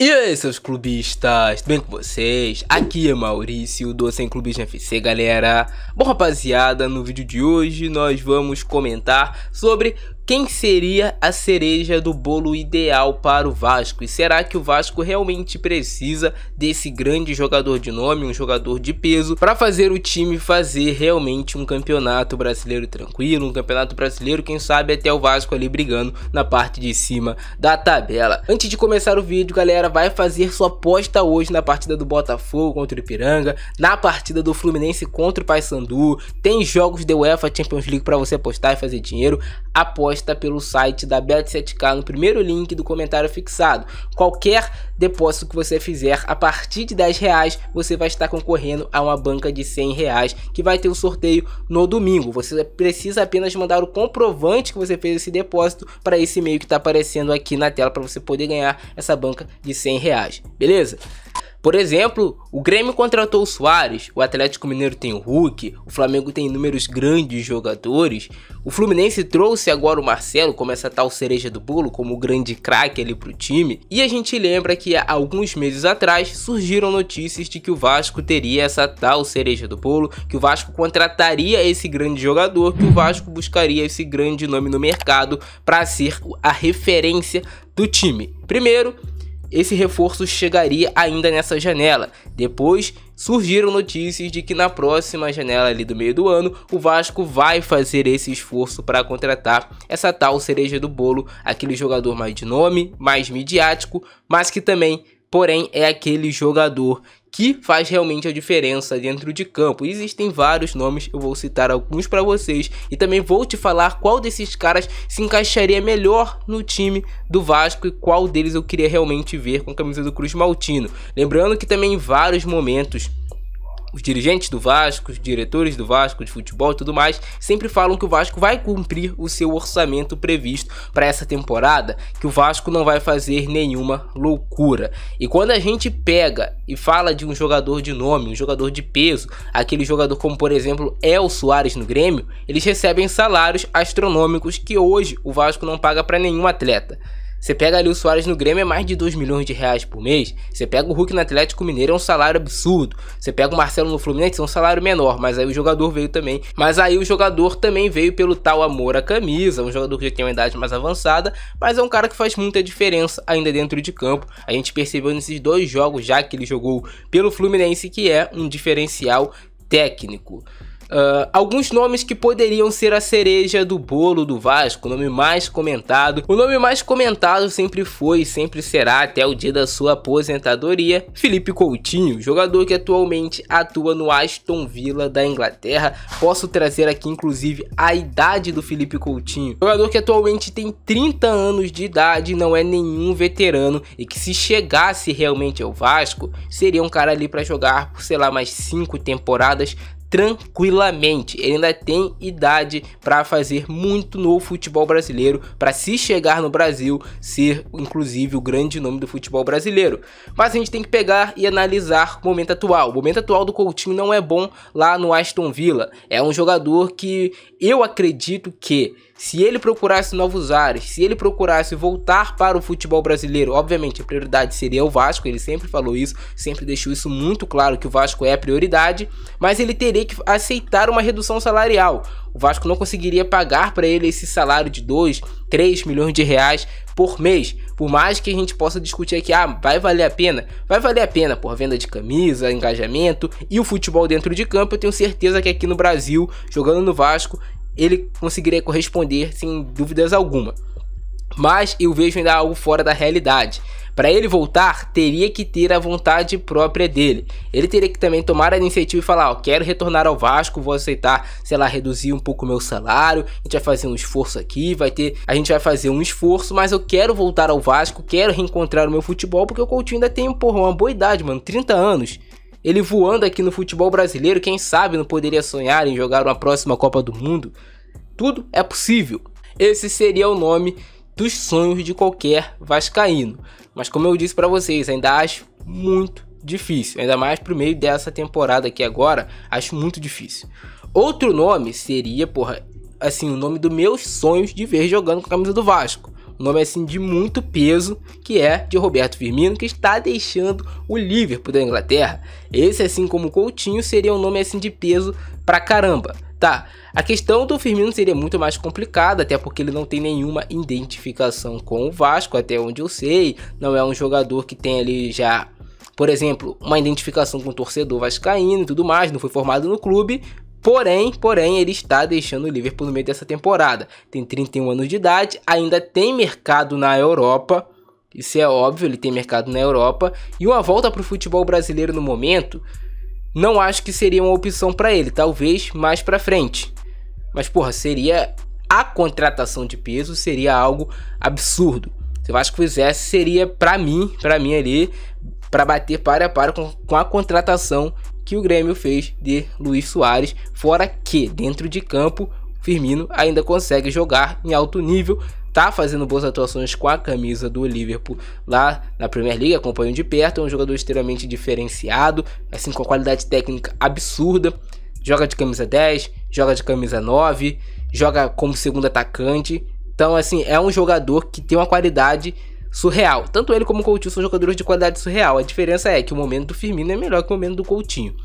E aí, seus clubistas, tudo bem com vocês? Aqui é Maurício do Sem Clubismo FC, galera. Bom, rapaziada, no vídeo de hoje nós vamos comentar sobre quem seria a cereja do bolo ideal para o Vasco. E será que o Vasco realmente precisa desse grande jogador de nome, um jogador de peso, para fazer o time fazer realmente um campeonato brasileiro tranquilo, um campeonato brasileiro, quem sabe até o Vasco ali brigando na parte de cima da tabela. Antes de começar o vídeo, galera, vai fazer sua aposta hoje na partida do Botafogo contra o Ipiranga, na partida do Fluminense contra o Paysandu. Tem jogos da UEFA Champions League para você apostar e fazer dinheiro. Aposta pelo site da Bet7k no primeiro link do comentário fixado. Qualquer depósito que você fizer a partir de R$10, você vai estar concorrendo a uma banca de R$100 que vai ter o sorteio no domingo. Você precisa apenas mandar o comprovante que você fez esse depósito para esse e-mail que está aparecendo aqui na tela para você poder ganhar essa banca de R$100, beleza? Por exemplo, o Grêmio contratou o Suárez, o Atlético Mineiro tem o Hulk, o Flamengo tem inúmeros grandes jogadores, o Fluminense trouxe agora o Marcelo como essa tal cereja do bolo, como o grande craque ali pro time. E a gente lembra que há alguns meses atrás surgiram notícias de que o Vasco teria essa tal cereja do bolo, que o Vasco contrataria esse grande jogador, que o Vasco buscaria esse grande nome no mercado para ser a referência do time. Primeiro, esse reforço chegaria ainda nessa janela. Depois surgiram notícias de que na próxima janela ali do meio do ano, o Vasco vai fazer esse esforço para contratar essa tal cereja do bolo, aquele jogador mais de nome, mais midiático, mas que também, porém, é aquele jogador que faz realmente a diferença dentro de campo. Existem vários nomes, eu vou citar alguns para vocês e também vou te falar qual desses caras se encaixaria melhor no time do Vasco e qual deles eu queria realmente ver com a camisa do Cruz Maltino. Lembrando que também em vários momentos os dirigentes do Vasco, os diretores do Vasco de futebol e tudo mais, sempre falam que o Vasco vai cumprir o seu orçamento previsto para essa temporada, que o Vasco não vai fazer nenhuma loucura. E quando a gente pega e fala de um jogador de nome, um jogador de peso, aquele jogador como por exemplo é o Suárez no Grêmio, eles recebem salários astronômicos que hoje o Vasco não paga para nenhum atleta. Você pega ali o Suárez no Grêmio, é mais de R$2 milhões por mês. Você pega o Hulk no Atlético Mineiro, é um salário absurdo. Você pega o Marcelo no Fluminense, é um salário menor, mas aí o jogador veio também. Mas aí o jogador também veio pelo tal amor à camisa, um jogador que já tem uma idade mais avançada, mas é um cara que faz muita diferença ainda dentro de campo. A gente percebeu nesses dois jogos já que ele jogou pelo Fluminense, que é um diferencial técnico. Alguns nomes que poderiam ser a cereja do bolo do Vasco, o nome mais comentado. O nome mais comentado sempre foi e sempre será até o dia da sua aposentadoria, Felipe Coutinho, jogador que atualmente atua no Aston Villa da Inglaterra. Posso trazer aqui inclusive a idade do Felipe Coutinho, jogador que atualmente tem 30 anos de idade, não é nenhum veterano e que se chegasse realmente ao Vasco, seria um cara ali para jogar por, sei lá, mais 5 temporadas tranquilamente. Ele ainda tem idade para fazer muito no futebol brasileiro, para se chegar no Brasil, ser inclusive o grande nome do futebol brasileiro. Mas a gente tem que pegar e analisar o momento atual. O momento atual do Coutinho não é bom lá no Aston Villa. É um jogador que eu acredito que, se ele procurasse novos ares, se ele procurasse voltar para o futebol brasileiro, obviamente a prioridade seria o Vasco, ele sempre falou isso, sempre deixou isso muito claro que o Vasco é a prioridade, mas ele teria que aceitar uma redução salarial. O Vasco não conseguiria pagar para ele esse salário de 2, 3 milhões de reais por mês. Por mais que a gente possa discutir aqui, vai valer a pena? Vai valer a pena por venda de camisa, engajamento e o futebol dentro de campo. Eu tenho certeza que aqui no Brasil, jogando no Vasco, ele conseguiria corresponder sem dúvidas alguma. Mas eu vejo ainda algo fora da realidade. Para ele voltar, teria que ter a vontade própria dele. Ele teria que também tomar a iniciativa e falar, quero retornar ao Vasco, vou aceitar, sei lá, reduzir um pouco o meu salário, a gente vai fazer um esforço aqui, a gente vai fazer um esforço, mas eu quero voltar ao Vasco, quero reencontrar o meu futebol, porque o Coutinho ainda tem, uma boa idade, mano, 30 anos. Ele voando aqui no futebol brasileiro, quem sabe não poderia sonhar em jogar uma próxima Copa do Mundo? Tudo é possível. Esse seria o nome dos sonhos de qualquer vascaíno. Mas como eu disse para vocês, ainda acho muito difícil. Ainda mais pro meio dessa temporada aqui agora, acho muito difícil. Outro nome seria, assim, o nome dos meus sonhos de ver jogando com a camisa do Vasco. um nome assim de muito peso, que é de Roberto Firmino, que está deixando o Liverpool da Inglaterra. Esse, assim como o Coutinho, seria um nome assim de peso pra caramba. Tá, a questão do Firmino seria muito mais complicada, até porque ele não tem nenhuma identificação com o Vasco, até onde eu sei. Não é um jogador que tem ali já, por exemplo, uma identificação com o torcedor vascaíno e tudo mais, não foi formado no clube. Porém, ele está deixando o Liverpool no meio dessa temporada. Tem 31 anos de idade, ainda tem mercado na Europa. Isso é óbvio, ele tem mercado na Europa. E uma volta para o futebol brasileiro no momento, não acho que seria uma opção para ele. Talvez mais para frente. Mas, porra, seria a contratação de peso, seria algo absurdo. Se o Vasco fizesse, seria para mim ali, para bater para com a contratação que o Grêmio fez de Luis Soares, fora que dentro de campo Firmino ainda consegue jogar em alto nível, tá fazendo boas atuações com a camisa do Liverpool lá na Premier League, acompanho de perto, é um jogador extremamente diferenciado, assim com qualidade técnica absurda, joga de camisa 10, joga de camisa 9, joga como segundo atacante, então assim, é um jogador que tem uma qualidade surreal. Tanto ele como o Coutinho são jogadores de qualidade surreal. A diferença é que o momento do Firmino é melhor que o momento do Coutinho.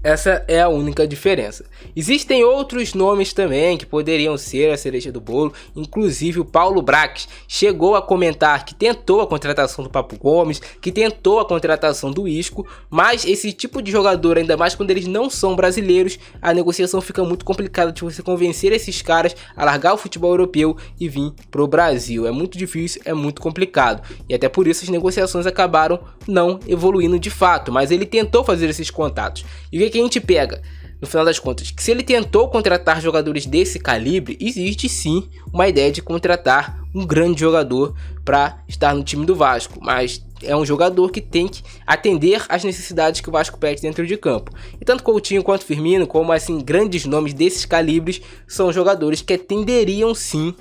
Essa é a única diferença. Existem outros nomes também que poderiam ser a cereja do bolo. Inclusive o Paulo Brax chegou a comentar que tentou a contratação do Papo Gomes, que tentou a contratação do Isco. Mas esse tipo de jogador, ainda mais quando eles não são brasileiros, a negociação fica muito complicada de você convencer esses caras a largar o futebol europeu e vir pro Brasil. É muito difícil, é muito complicado. E até por isso as negociações acabaram não evoluindo de fato. Mas ele tentou fazer esses contatos. E que a gente pega, no final das contas, que se ele tentou contratar jogadores desse calibre, existe sim uma ideia de contratar um grande jogador para estar no time do Vasco, mas é um jogador que tem que atender às necessidades que o Vasco pede dentro de campo. E tanto Coutinho quanto Firmino, como assim grandes nomes desses calibres, são jogadores que atenderiam sim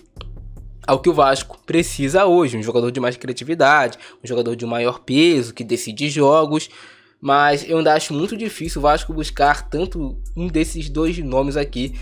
ao que o Vasco precisa hoje, um jogador de mais criatividade, um jogador de maior peso, que decide jogos. Mas eu ainda acho muito difícil o Vasco buscar tanto um desses dois nomes aqui.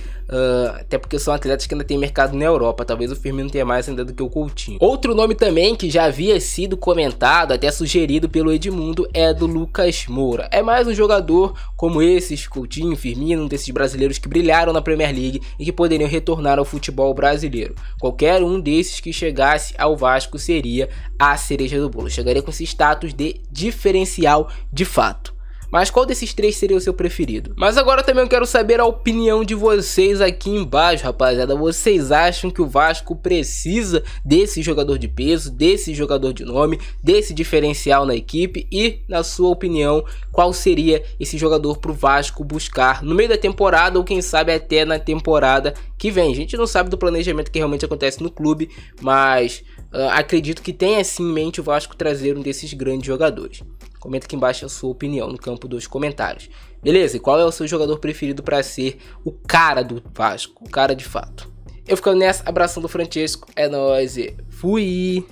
Até porque são atletas que ainda tem mercado na Europa. Talvez o Firmino tenha mais ainda do que o Coutinho. Outro nome também que já havia sido comentado, até sugerido pelo Edmundo, é do Lucas Moura. É mais um jogador como esses, Coutinho, Firmino, um desses brasileiros que brilharam na Premier League e que poderiam retornar ao futebol brasileiro. Qualquer um desses que chegasse ao Vasco seria a cereja do bolo. Chegaria com esse status de diferencial de fato. Mas qual desses três seria o seu preferido? Mas agora também eu quero saber a opinião de vocês aqui embaixo, rapaziada. Vocês acham que o Vasco precisa desse jogador de peso, desse jogador de nome, desse diferencial na equipe? E, na sua opinião, qual seria esse jogador pro Vasco buscar no meio da temporada ou quem sabe até na temporada que vem? A gente não sabe do planejamento que realmente acontece no clube, mas acredito que tenha assim em mente o Vasco trazer um desses grandes jogadores. Comenta aqui embaixo a sua opinião no campo dos comentários. Beleza? E qual é o seu jogador preferido para ser o cara do Vasco? O cara de fato. Eu ficando nessa, abração do Francesco. É nóis e fui!